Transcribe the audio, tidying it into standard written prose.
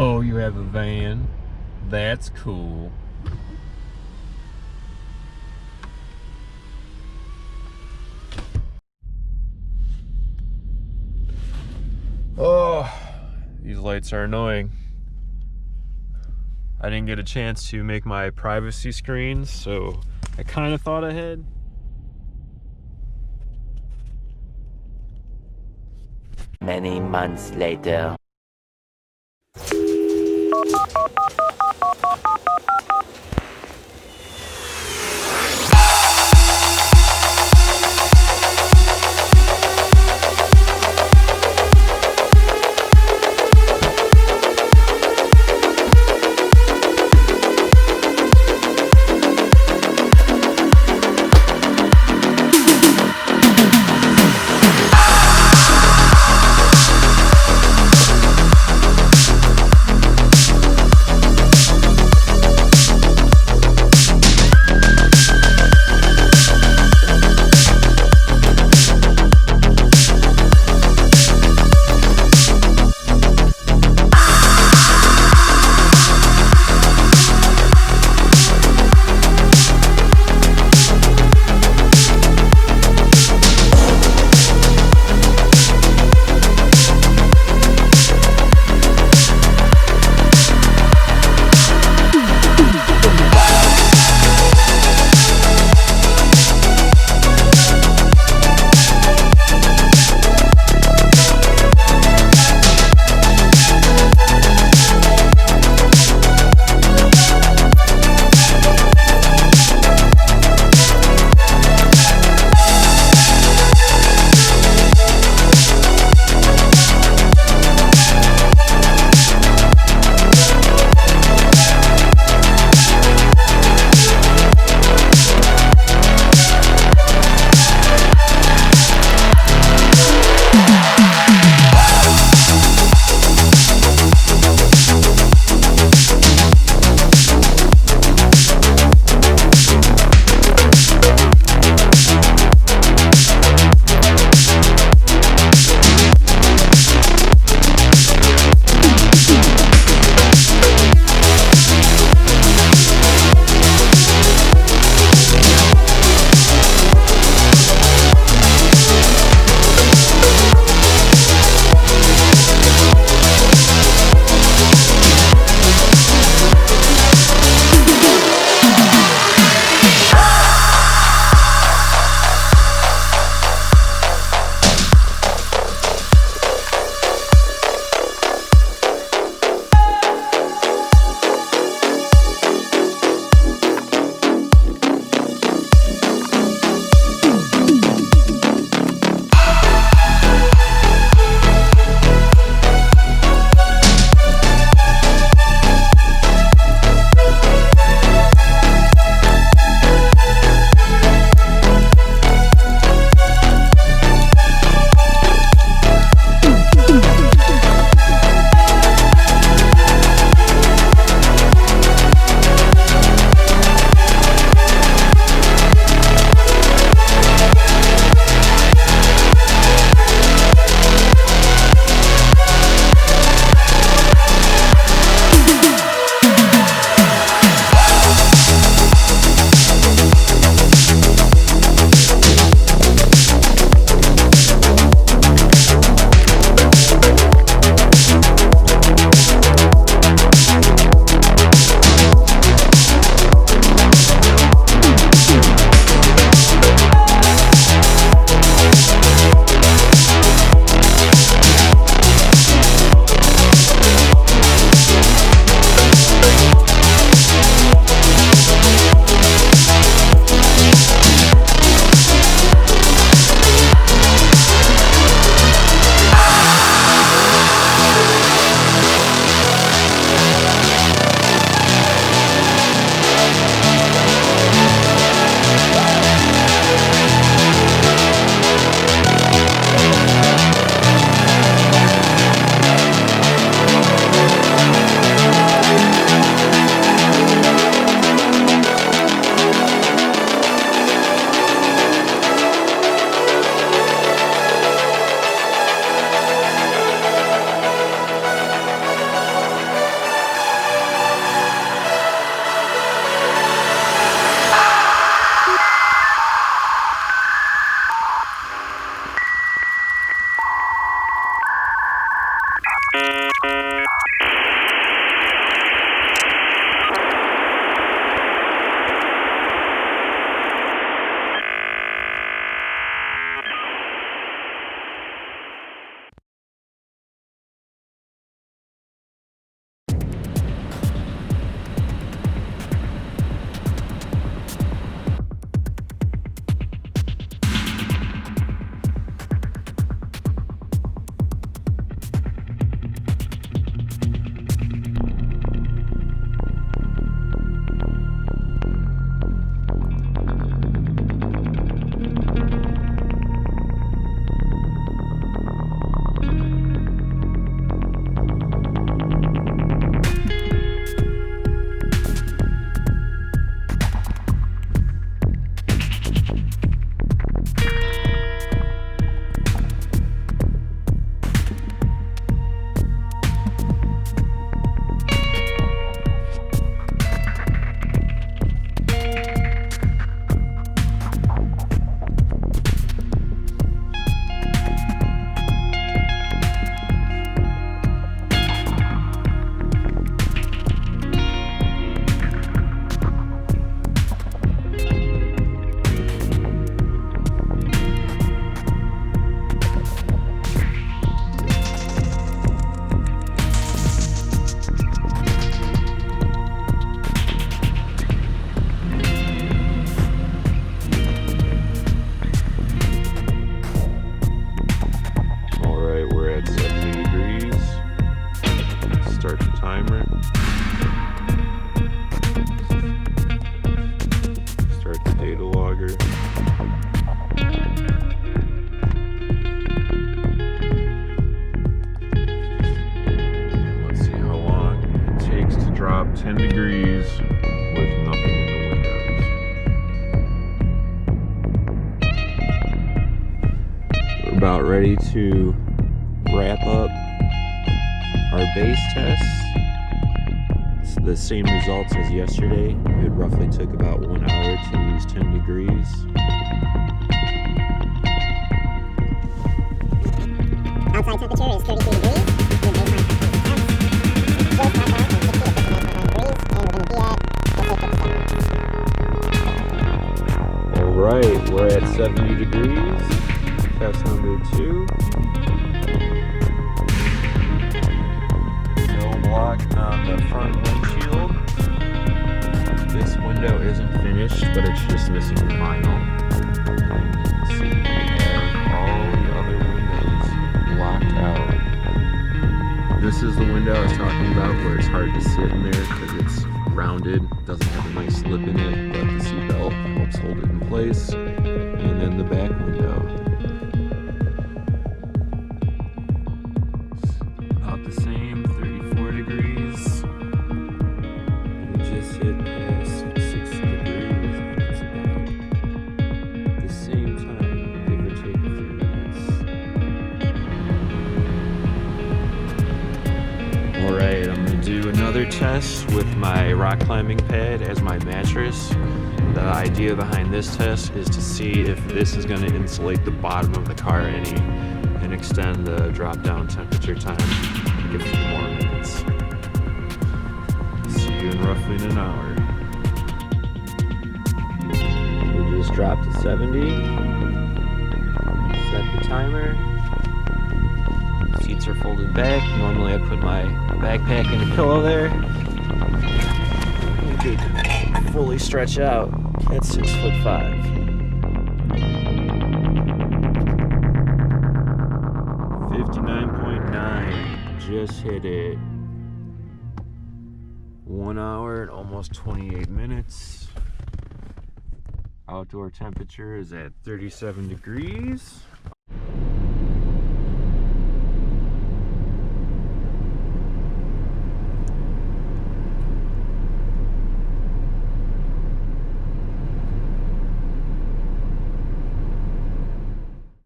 Oh, you have a van. That's cool. Oh, these lights are annoying. I didn't get a chance to make my privacy screens, so I kind of thought ahead. Many months later. 10 degrees with nothing in the windows. We're about ready to wrap up our base test. It's the same results as yesterday. It roughly took about 1 hour to lose 10 degrees. Outside temperature is 33 degrees. Alright, we're at 70 degrees. Test number 2. No block on the front windshield. This window isn't finished, but it's just missing the vinyl. See, we have all the other windows blocked out. This is the window I was talking about where it's hard to sit in there because it's rounded, doesn't have a nice lip in it, but the seatbelt helps hold it in place. And then the back window. About the same, 34 degrees. We just hit past 60 degrees, and it's about the same time, give or take a few minutes. Alright, I'm going to do another test with my rock climbing pad as my mattress. The idea behind this test is to see if this is going to insulate the bottom of the car any and extend the drop down temperature time. Give a few more minutes. See you in roughly an hour. We just dropped to 70. Set the timer. Seats are folded back. Normally I put my backpack and a pillow there. We could fully stretch out at 6'5". 59.9, just hit it. 1 hour and almost 28 minutes. Outdoor temperature is at 37 degrees.